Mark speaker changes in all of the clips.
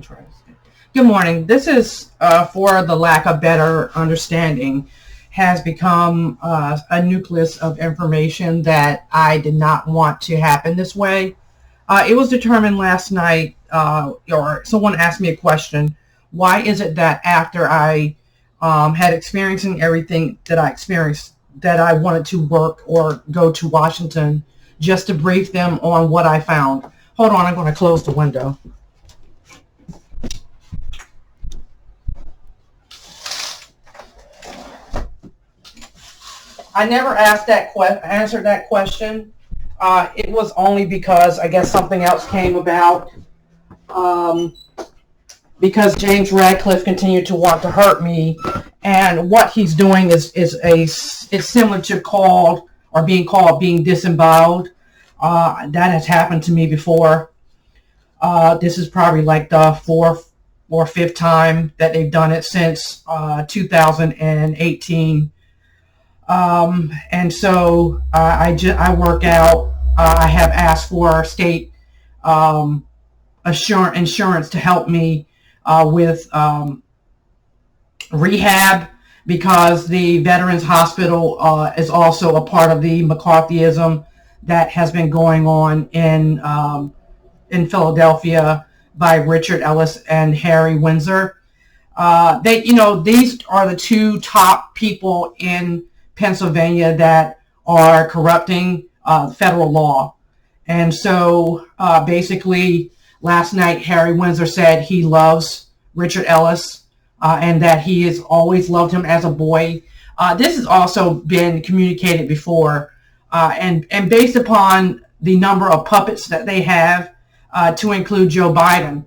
Speaker 1: Interesting. Good morning. This is, for the lack of better understanding, has become a nucleus of information that I did not want to happen this way. It was determined last night, or someone asked me a question, why is it that after I had experiencing everything that I experienced, that I wanted to work or go to Washington just to brief them on what I found. Hold on, I'm going to close the window. I never answered that question. It was only because I guess something else came about. Because James Radcliffe continued to want to hurt me, and what he's doing is similar to being disemboweled. That has happened to me before. This is probably like the fourth or fifth time that they've done it since 2018. And so I work out. I have asked for state insurance to help me with rehab, because the Veterans Hospital is also a part of the McCarthyism that has been going on in Philadelphia by Richard Ellis and Harry Windsor. These are the two top people in Pennsylvania that are corrupting federal law. And so basically last night, Harry Windsor said he loves Richard Ellis and that he has always loved him as a boy. This has also been communicated before, and based upon the number of puppets that they have, to include Joe Biden,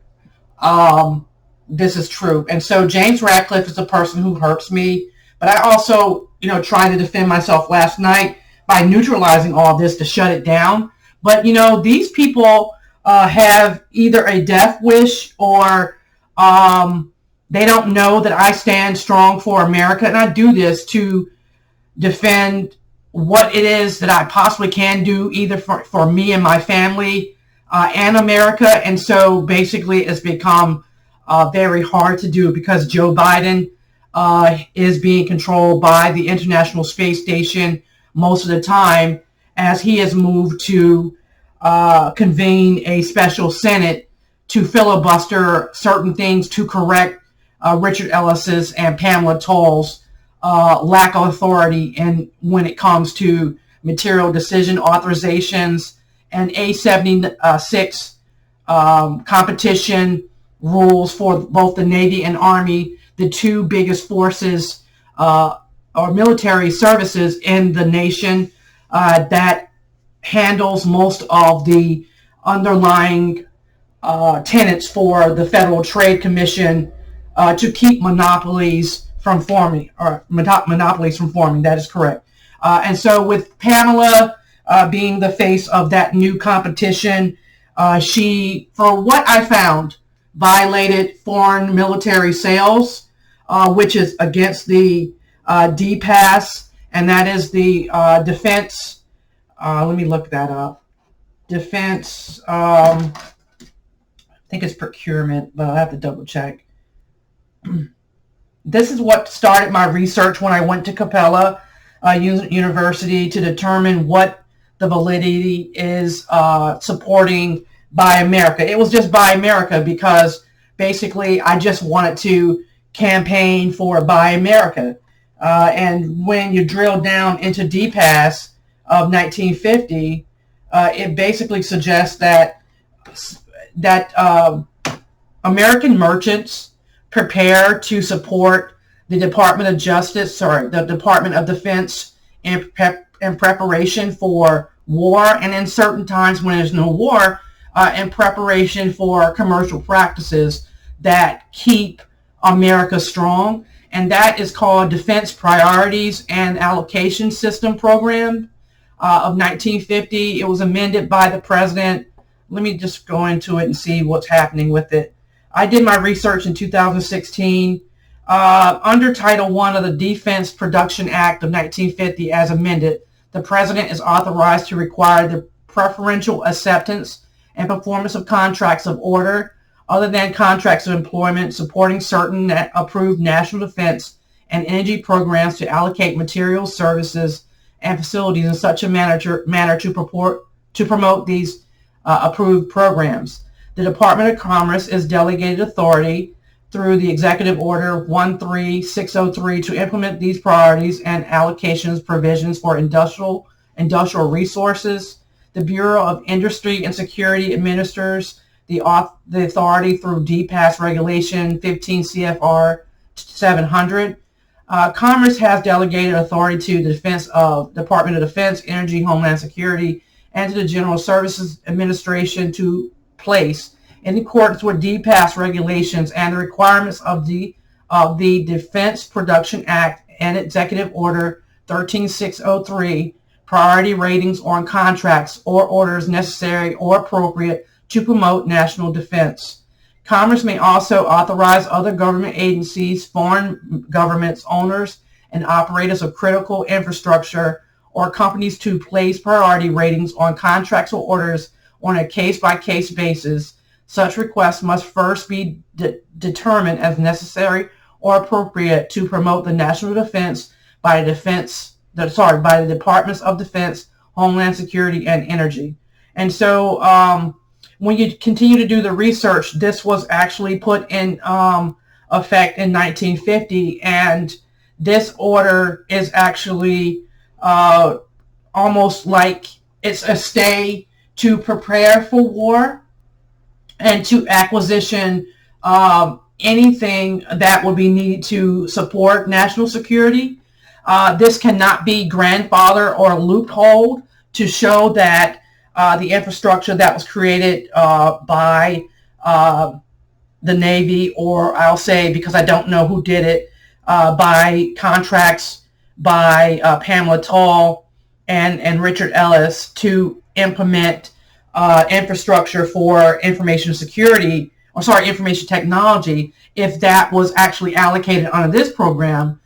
Speaker 1: this is true. And so James Radcliffe is a person who hurts me, but I also, tried to defend myself last night by neutralizing all this to shut it down. But, these people have either a death wish or they don't know that I stand strong for America. And I do this to defend what it is that I possibly can do, either for me and my family and America. And so basically it's become very hard to do because Joe Biden is being controlled by the International Space Station most of the time, as he has moved to convene a special Senate to filibuster certain things to correct Richard Ellis's and Pamela Toll's lack of authority when it comes to material decision authorizations and A76 competition rules for both the Navy and Army, the two biggest forces or military services in the nation, that handles most of the underlying tenets for the Federal Trade Commission to keep monopolies from forming, That is correct. And so with Pamela being the face of that new competition, she, for what I found, violated foreign military sales, which is against the DPAS, and that is the defense. Let me look that up. Defense, I think it's procurement, but I'll have to double check. This is what started my research when I went to Capella University to determine what the validity is supporting Buy America. It was just Buy America because basically I just wanted to campaign for Buy America. And when you drill down into DPAS of 1950, it basically suggests that American merchants prepare to support the Department of Defense in preparation for war, and in certain times when there's no war, in preparation for commercial practices that keep America strong. And that is called Defense Priorities and Allocation System Program of 1950. It was amended by the president. Let me just go into it and see what's happening with it. I did my research in 2016. Under Title I of the Defense Production Act of 1950 as amended, the president is authorized to require the preferential acceptance and performance of contracts of order other than contracts of employment supporting certain approved national defense and energy programs to allocate materials, services, and facilities in such a manner to promote these approved programs. The Department of Commerce is delegated authority through the Executive Order 13603 to implement these priorities and allocations provisions for industrial resources. The Bureau of Industry and Security administers the authority through DPAS Regulation 15 CFR 700. Commerce has delegated authority to the Department of Defense, Energy, Homeland Security, and to the General Services Administration to place, in accordance with DPAS regulations and the requirements of the Defense Production Act and Executive Order 13603, priority ratings on contracts or orders necessary or appropriate to promote national defense. Commerce may also authorize other government agencies, foreign governments, owners, and operators of critical infrastructure or companies to place priority ratings on contracts or orders on a case-by-case basis. Such requests must first be determined as necessary or appropriate to promote the national defense by the Departments of Defense, Homeland Security, and Energy. And so when you continue to do the research, this was actually put in effect in 1950, and this order is actually almost like it's a stay to prepare for war and to acquisition anything that would be needed to support national security. This cannot be grandfathered or loopholed to show that the infrastructure that was created by the Navy, or I'll say, because I don't know who did it, by contracts by Pamela Tall and Richard Ellis to implement infrastructure for information technology, if that was actually allocated under this program,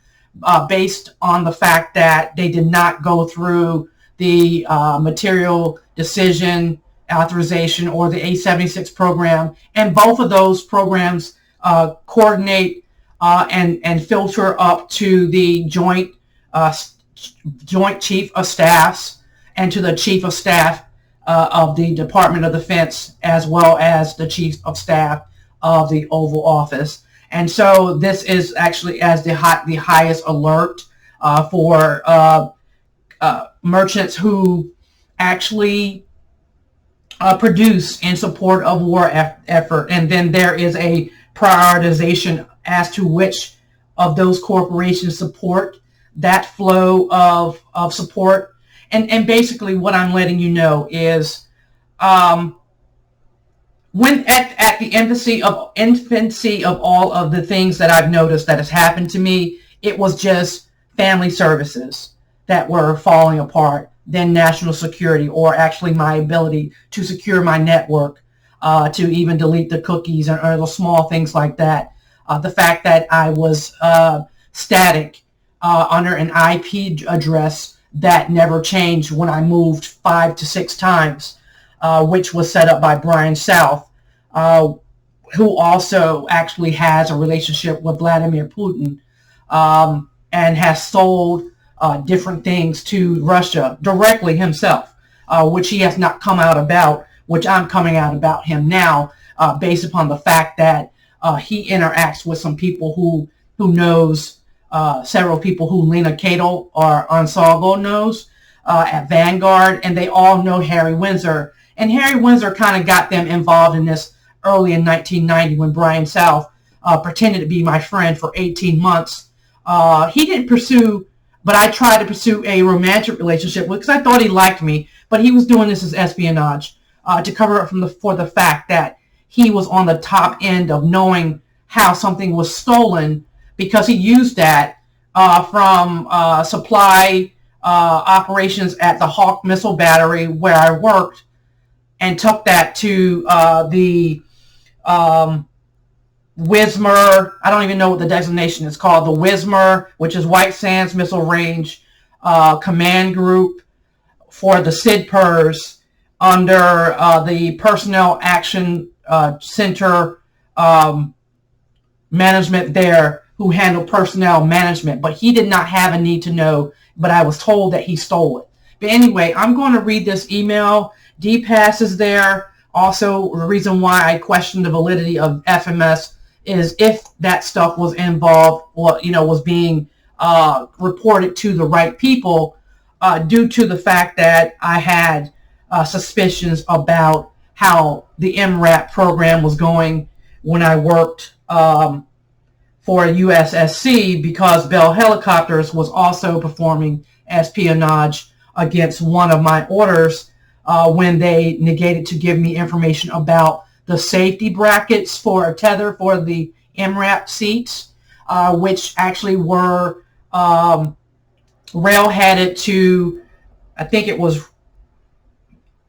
Speaker 1: based on the fact that they did not go through the material decision authorization or the 876 program. And both of those programs coordinate and filter up to the Joint Chief of Staffs and to the Chief of Staff of the Department of Defense, as well as the Chief of Staff of the Oval Office. And so this is actually as the highest alert for merchants who actually produce in support of war effort. And then there is a prioritization as to which of those corporations support that flow of support. And basically what I'm letting you know is when at the infancy of all of the things that I've noticed that has happened to me, it was just family services that were falling apart, then national security, or actually my ability to secure my network, to even delete the cookies or the small things like that. The fact that I was static under an IP address that never changed when I moved 5 to 6 times, which was set up by Brian South, who also actually has a relationship with Vladimir Putin, and has sold different things to Russia directly himself, which he has not come out about, which I'm coming out about him now, based upon the fact that he interacts with some people who knows several people who Lena Kadel or Ansalvo knows at Vanguard, and they all know Harry Windsor. And Harry Windsor kind of got them involved in this early in 1990 when Brian South pretended to be my friend for 18 months. He didn't pursue, but I tried to pursue a romantic relationship with, because I thought he liked me, but he was doing this as espionage to cover up for the fact that he was on the top end of knowing how something was stolen, because he used that from supply operations at the Hawk Missile Battery where I worked, and took that to the WSMR, I don't even know what the designation is called, the WSMR, which is White Sands Missile Range Command Group for the SIDPERS, under the Personnel Action Center um, management there who handled personnel management, but he did not have a need to know, but I was told that he stole it. But anyway, I'm going to read this email. DPass is there. Also, the reason why I question the validity of FMS is if that stuff was involved or, was being reported to the right people, due to the fact that I had suspicions about how the MRAP program was going when I worked for USSC, because Bell Helicopters was also performing espionage against one of my orders when they negated to give me information about the safety brackets for a tether for the MRAP seats, which actually were rail-headed to, I think it was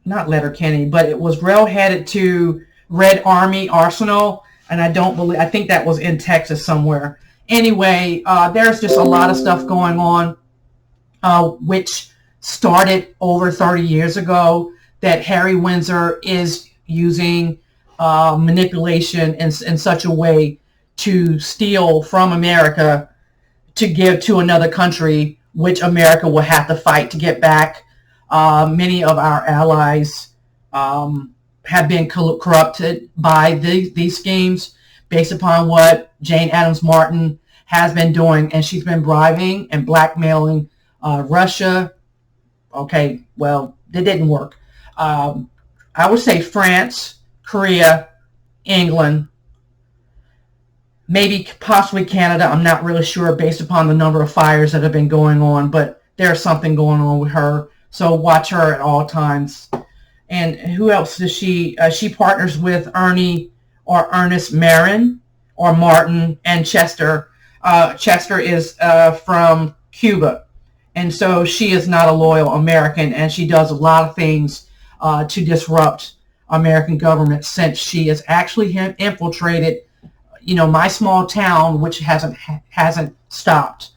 Speaker 1: not Letterkenny, but it was rail-headed to Red Army Arsenal, and I think that was in Texas somewhere. Anyway, there's just a lot of stuff going on, which started over 30 years ago, that Harry Windsor is using manipulation in such a way to steal from America to give to another country, which America will have to fight to get back. Many of our allies have been corrupted by these schemes based upon what Jane Addams Martin has been doing, and she's been bribing and blackmailing Russia. Okay, well, it didn't work. I would say France, Korea, England, maybe possibly Canada. I'm not really sure based upon the number of fires that have been going on, but there's something going on with her. So watch her at all times. And who else does she partners with Ernie or Ernest Marin or Martin and Chester. Chester is from Cuba. And so she is not a loyal American, and she does a lot of things to disrupt American government, since she has actually infiltrated, my small town, which hasn't stopped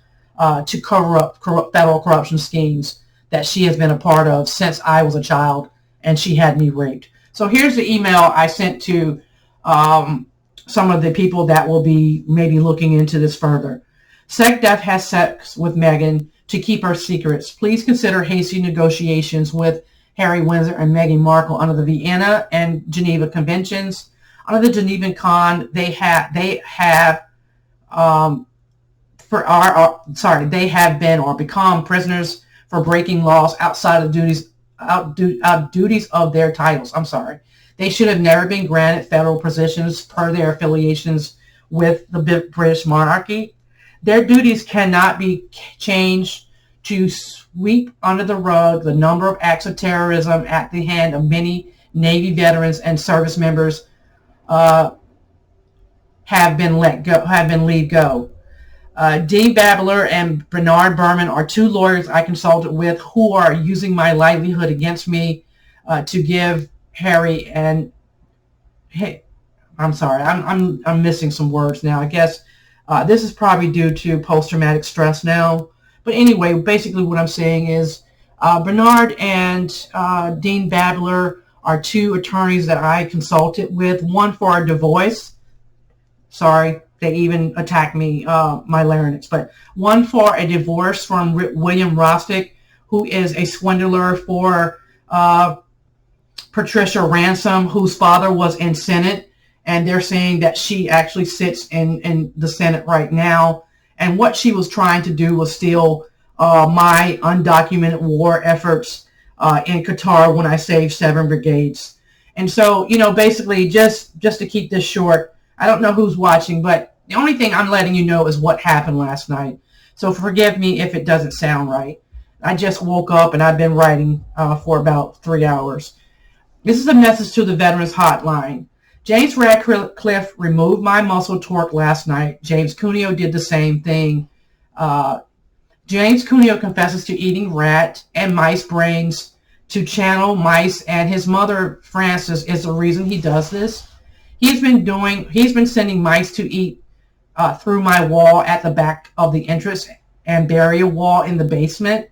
Speaker 1: to cover up federal corruption schemes that she has been a part of since I was a child, and she had me raped. So here's the email I sent to some of the people that will be maybe looking into this further. SecDef has sex with Meghan to keep her secrets. Please consider hasty negotiations with Harry Windsor and Meghan Markle under the Vienna and Geneva Conventions. Under the Genevan Con, they have been or become prisoners for breaking laws outside of duties of their titles. They should have never been granted federal positions per their affiliations with the British monarchy. Their duties cannot be changed to sweep under the rug the number of acts of terrorism at the hand of many Navy veterans and service members have been let go. Dean Babler and Bernard Berman are two lawyers I consulted with who are using my livelihood against me to give Harry and I'm missing some words now. I guess this is probably due to post-traumatic stress now. But anyway, basically what I'm saying is Bernard and Dean Babler are two attorneys that I consulted with, one for a divorce. Sorry, they even attacked me, my larynx. But one for a divorce from William Rostick, who is a swindler for Patricia Ransom, whose father was in Senate. And they're saying that she actually sits in the Senate right now. And what she was trying to do was steal my undocumented war efforts in Qatar when I saved 7 brigades. And so, basically, just to keep this short, I don't know who's watching, but the only thing I'm letting you know is what happened last night. So forgive me if it doesn't sound right. I just woke up and I've been writing for about 3 hours. This is a message to the Veterans Hotline. James Radcliffe removed my muscle torque last night. James Cuneo did the same thing. James Cuneo confesses to eating rat and mice brains to channel mice, and his mother, Frances, is the reason he does this. He's been sending mice to eat through my wall at the back of the entrance and burial wall in the basement.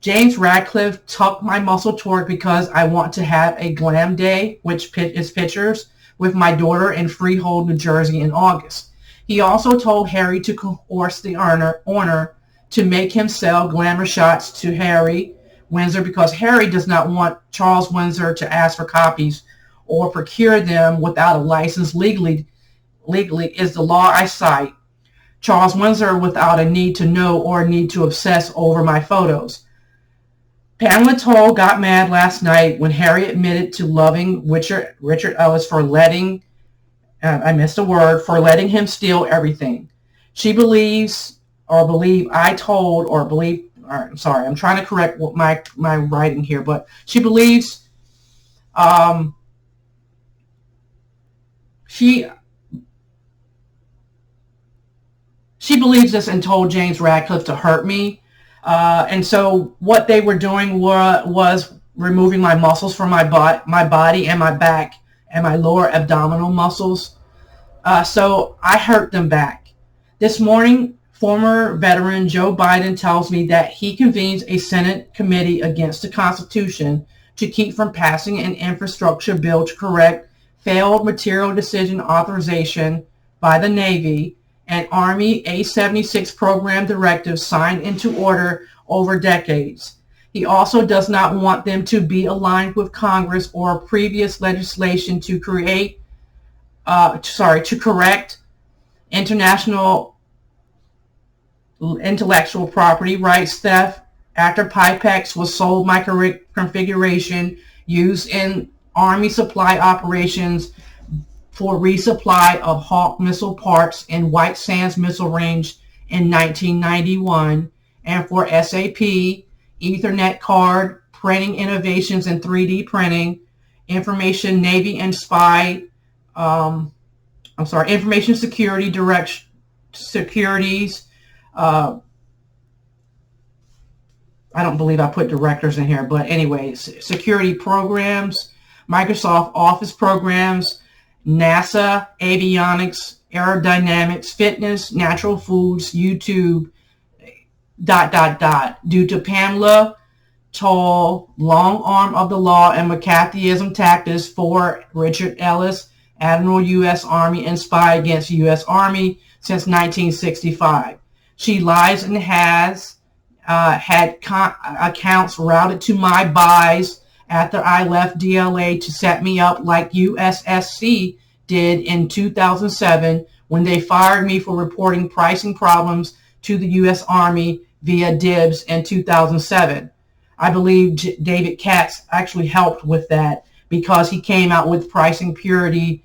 Speaker 1: James Radcliffe took my muscle torque because I want to have a glam day, which is pictures, with my daughter in Freehold, New Jersey in August. He also told Harry to coerce the owner to make him sell glamour shots to Harry Windsor because Harry does not want Charles Windsor to ask for copies or procure them without a license legally is the law I cite. Charles Windsor without a need to know or need to obsess over my photos. Pamela Toll got mad last night when Harry admitted to loving Richard Ellis for letting, for letting him steal everything. She believes I told or believe, I'm sorry, I'm trying to correct what my writing here, but she believes she believes this and told James Radcliffe to hurt me. And so what they were doing was removing my muscles from my body and my back and my lower abdominal muscles. So I hurt them back. This morning, former veteran Joe Biden tells me that he convenes a Senate committee against the Constitution to keep from passing an infrastructure bill to correct failed material decision authorization by the Navy and Army A-76 program directives signed into order over decades. He also does not want them to be aligned with Congress or previous legislation to correct international intellectual property rights theft after Pipex was sold my configuration used in Army supply operations for resupply of Hawk missile parts in White Sands Missile Range in 1991, and for SAP, Ethernet card, printing innovations in 3D printing, information Navy and spy, information security securities. I don't believe I put directors in here, but anyways, security programs, Microsoft Office programs, NASA, avionics, aerodynamics, fitness, natural foods, YouTube, ... Due to Pamela Toll, long arm of the law and McCarthyism tactics for Richard Ellis, Admiral U.S. Army and spy against U.S. Army since 1965. She lies and has had accounts routed to my buys after I left DLA to set me up like USSC did in 2007 when they fired me for reporting pricing problems to the U.S. Army via DIBS in 2007. I believe David Katz actually helped with that because he came out with pricing purity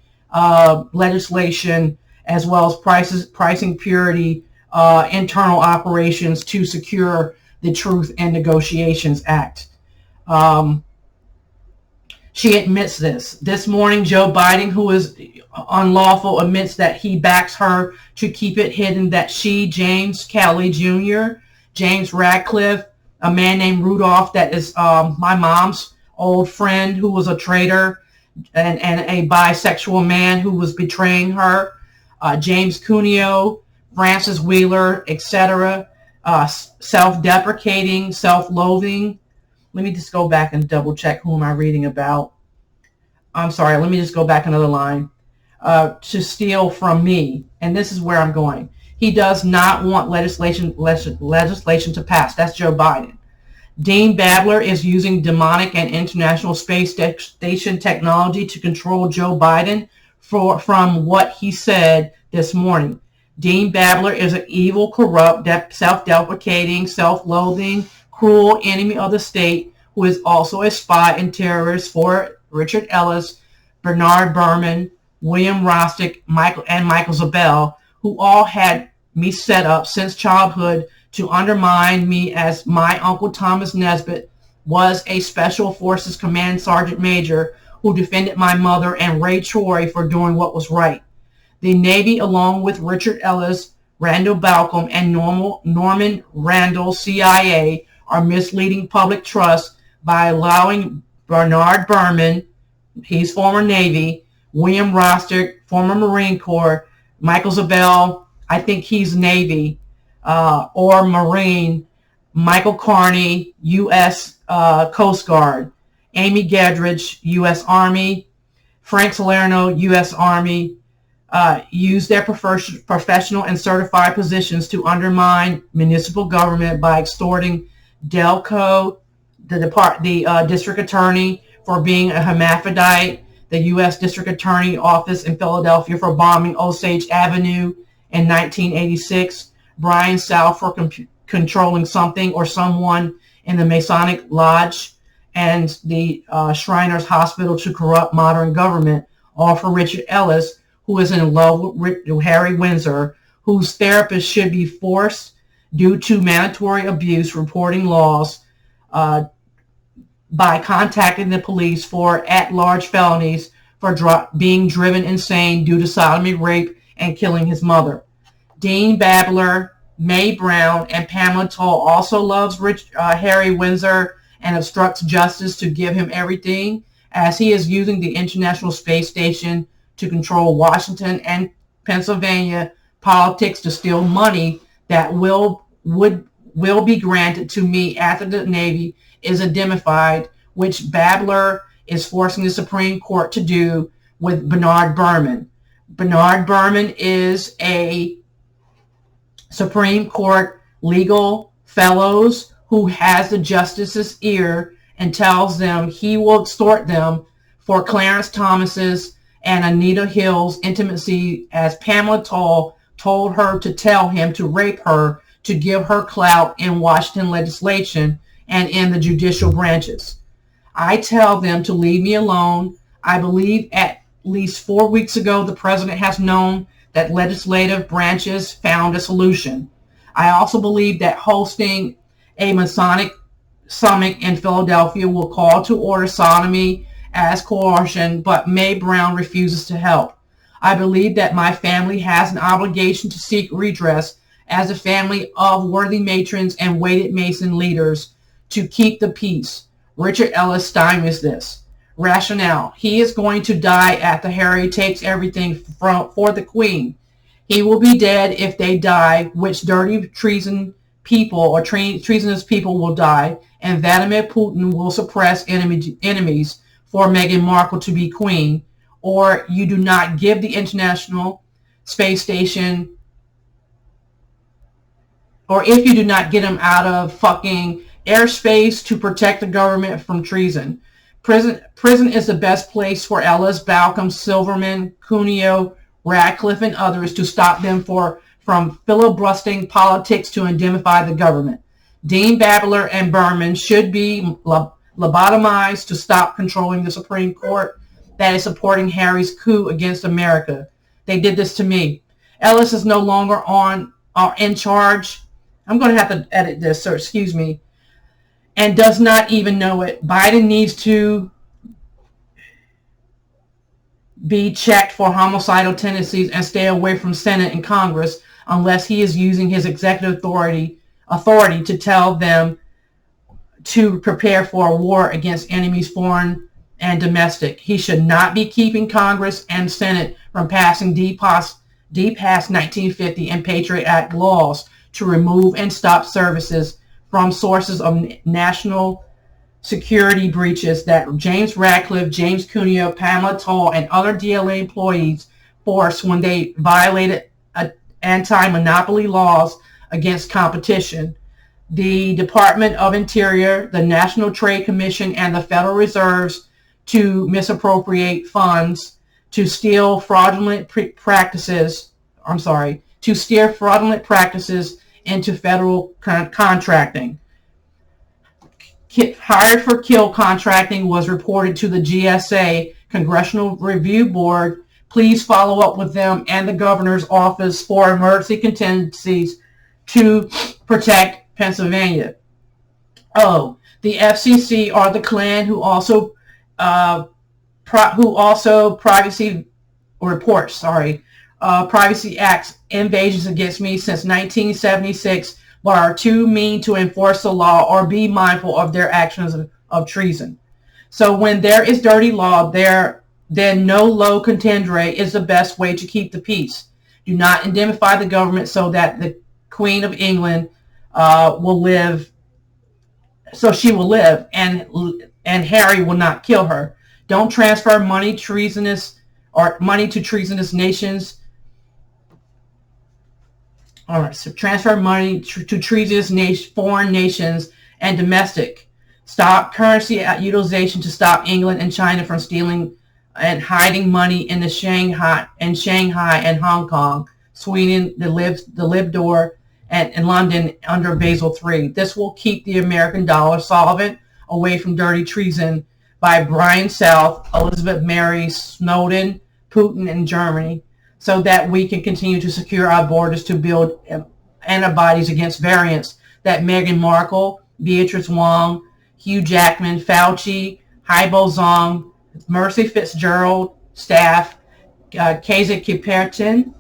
Speaker 1: legislation as well as pricing purity internal operations to secure the Truth and Negotiations Act. She admits this. This morning, Joe Biden, who is unlawful, admits that he backs her to keep it hidden that she, James Kelly Jr., James Radcliffe, a man named Rudolph that is my mom's old friend who was a traitor and a bisexual man who was betraying her, James Cuneo, Francis Wheeler, etc., self-deprecating, self-loathing. Let me just go back and double check who am I reading about. I'm sorry, let me just go back another line. To steal from me. And this is where I'm going. He does not want legislation to pass. That's Joe Biden. Dean Babler is using demonic and International Space Station technology to control Joe Biden from what he said this morning. Dean Babler is an evil, corrupt, self-deprecating, self-loathing, cruel enemy of the state who is also a spy and terrorist for Richard Ellis, Bernard Berman, William Rostick, Michael Zabel, who all had me set up since childhood to undermine me, as my Uncle Thomas Nesbitt was a Special Forces Command Sergeant Major who defended my mother and Ray Troy for doing what was right. The Navy, along with Richard Ellis, Randall Balcom, and Norman Randall, CIA, are misleading public trust by allowing Bernard Berman, he's former Navy, William Rostick, former Marine Corps, Michael Zabel, I think he's Navy, or Marine, Michael Carney, U.S. Coast Guard, Amy Gedrich, U.S. Army, Frank Salerno, U.S. Army, use their professional and certified positions to undermine municipal government by extorting Delco, the district attorney, for being a hermaphrodite, the U.S. District Attorney Office in Philadelphia for bombing Osage Avenue in 1986, Brian South for controlling something or someone in the Masonic Lodge, and the Shriners Hospital to corrupt modern government, all for Richard Ellis, who is in love with Harry Windsor, whose therapist should be forced due to mandatory abuse reporting laws by contacting the police for at-large felonies for being driven insane due to sodomy, rape, and killing his mother. Dean Babler, Mae Brown, and Pamela Toll also loves Harry Windsor and obstructs justice to give him everything, as he is using the International Space Station to control Washington and Pennsylvania politics to steal money that will be granted to me after the Navy is indemnified, which Babler is forcing the Supreme Court to do with Bernard Berman. Bernard Berman is a Supreme Court legal fellows who has the justice's ear and tells them he will extort them for Clarence Thomas's and Anita Hill's intimacy, as Pamela Toll told her to tell him to rape her to give her clout in Washington legislation and in the judicial branches. I tell them to leave me alone. I believe at least 4 weeks ago the president has known that legislative branches found a solution. I also believe that hosting a Masonic summit in Philadelphia will call to order sodomy as coercion, but Mae Brown refuses to help. I believe that my family has an obligation to seek redress as a family of worthy matrons and weighted Mason leaders to keep the peace. Richard Ellis stymies this. Rationale: he is going to die after Harry takes everything for the Queen. He will be dead if they die, which dirty treason people or treasonous people will die, and Vladimir Putin will suppress enemies for Meghan Markle to be queen, or you do not give the International Space Station, or if you do not get him out of fucking airspace to protect the government from treason. Prison is the best place for Ellis, Balcom, Silverman, Cuneo, Radcliffe, and others to stop them from filibustering politics to indemnify the government. Dean Babler and Berman should be lobotomized to stop controlling the Supreme Court that is supporting Harry's coup against America. They did this to me. Ellis is no longer in charge. I'm going to have to edit this, so excuse me. And does not even know it. Biden needs to be checked for homicidal tendencies and stay away from Senate and Congress unless he is using his executive authority to tell them to prepare for a war against enemies, foreign and domestic. He should not be keeping Congress and Senate from passing DPAS 1950 and Patriot Act laws to remove and stop services from sources of national security breaches that James Radcliffe, James Cuneo, Pamela Toll, and other DLA employees forced when they violated anti-monopoly laws against competition. The Department of Interior, the National Trade Commission, and the Federal Reserves to misappropriate funds, to steer fraudulent practices into federal contracting. Hired for kill contracting was reported to the GSA, Congressional Review Board. Please follow up with them and the governor's office for emergency contingencies to protect Pennsylvania. Oh, the FCC are the Klan who also privacy acts invasions against me since 1976, but are too mean to enforce the law or be mindful of their actions of treason. So when there is dirty law, then no low contendere is the best way to keep the peace. Do not indemnify the government so that the Queen of England will live, and Harry will not kill her. Don't transfer money to treasonous nations. All right, so transfer money to treasonous foreign nations and domestic. Stop currency utilization to stop England and China from stealing and hiding money in Shanghai and Hong Kong, Sweden, the Libdor, and London under Basel III. This will keep the American dollar solvent away from dirty treason by Brian South, Elizabeth Mary, Snowden, Putin, and Germany, so that we can continue to secure our borders to build antibodies against variants that Meghan Markle, Beatrice Wong, Hugh Jackman, Fauci, Haibo Zong, Mercy Fitzgerald, staff, Kazak Kiperton,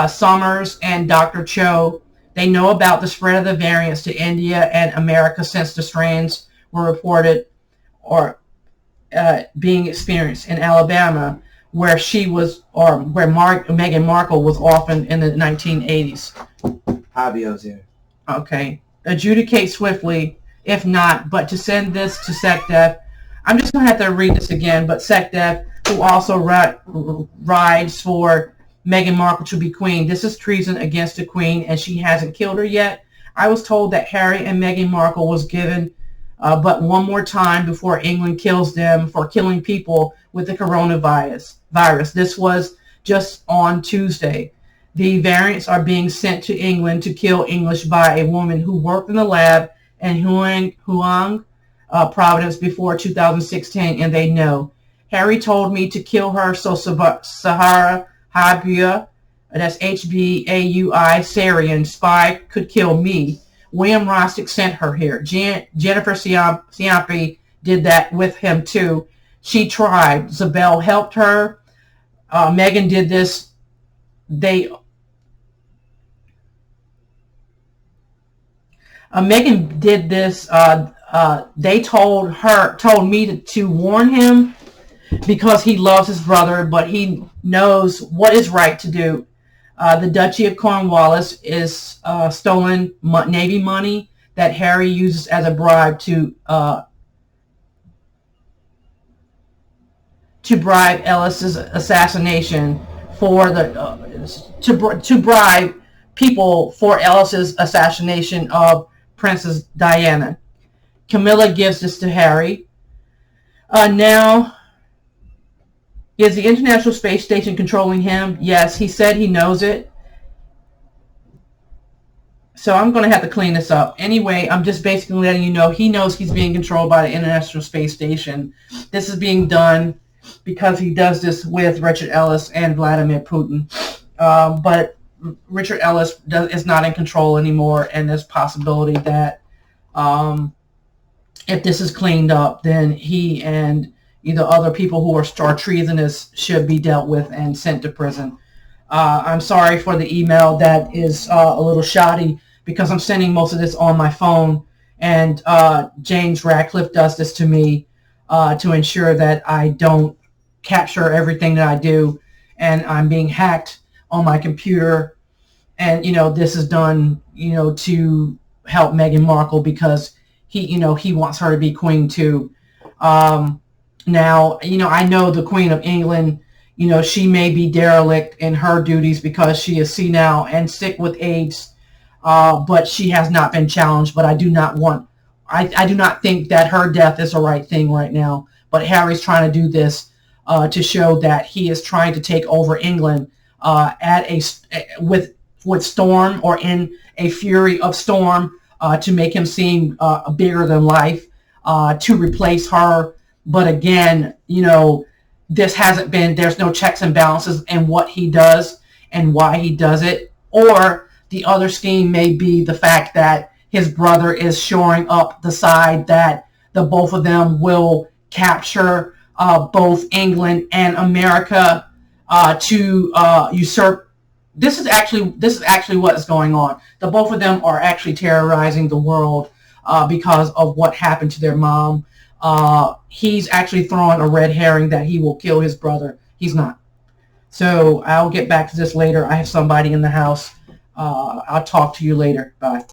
Speaker 1: Summers, and Dr. Cho. They know about the spread of the variants to India and America since the strands were reported or being experienced in Alabama, where Meghan Markle was orphaned in the 1980s.
Speaker 2: Fabio's here.
Speaker 1: Okay. Adjudicate swiftly, if not, but to send this to SecDef. I'm just going to have to read this again, but SecDef, who also rides for Meghan Markle to be queen. This is treason against the queen, and she hasn't killed her yet. I was told that Harry and Meghan Markle was given but one more time before England kills them for killing people with the coronavirus. This was just on Tuesday. The variants are being sent to England to kill English by a woman who worked in the lab in Huang Province before 2016, and they know. Harry told me to kill her so Sahara Habia, that's Hbaui, Syrian spy could kill me. William Rostick sent her here. Jennifer Ciampi did that with him too. She tried. Zabel helped her. Meghan did this. Meghan did this. They told me to warn him because he loves his brother, but he knows what is right to do. The Duchy of Cornwallis is stolen Navy money that Harry uses as a bribe to bribe Ellis's assassination for to bribe people for Ellis's assassination of Princess Diana. Camilla gives this to Harry. Now, is the International Space Station controlling him? Yes, he said he knows it. So I'm going to have to clean this up. Anyway, I'm just basically letting you know he knows he's being controlled by the International Space Station. This is being done because he does this with Richard Ellis and Vladimir Putin. But Richard Ellis is not in control anymore, and there's possibility that if this is cleaned up, then he and either other people who are treasonous should be dealt with and sent to prison. I'm sorry for the email that is a little shoddy because I'm sending most of this on my phone, and James Radcliffe does this to me to ensure that I don't capture everything that I do, and I'm being hacked on my computer. And, this is done, to help Meghan Markle because he wants her to be queen too. Now, I know the Queen of England, she may be derelict in her duties because she is senile and sick with AIDS, but she has not been challenged. But I do not think that her death is the right thing right now. But Harry's trying to do this to show that he is trying to take over England with storm or in a fury of storm to make him seem bigger than life, to replace her. But again, there's no checks and balances in what he does and why he does it. Or the other scheme may be the fact that his brother is shoring up the side that the both of them will capture both England and America to usurp. This is actually what is going on. The both of them are actually terrorizing the world because of what happened to their mom. He's actually throwing a red herring that he will kill his brother. He's not. So I'll get back to this later. I have somebody in the house. I'll talk to you later. Bye.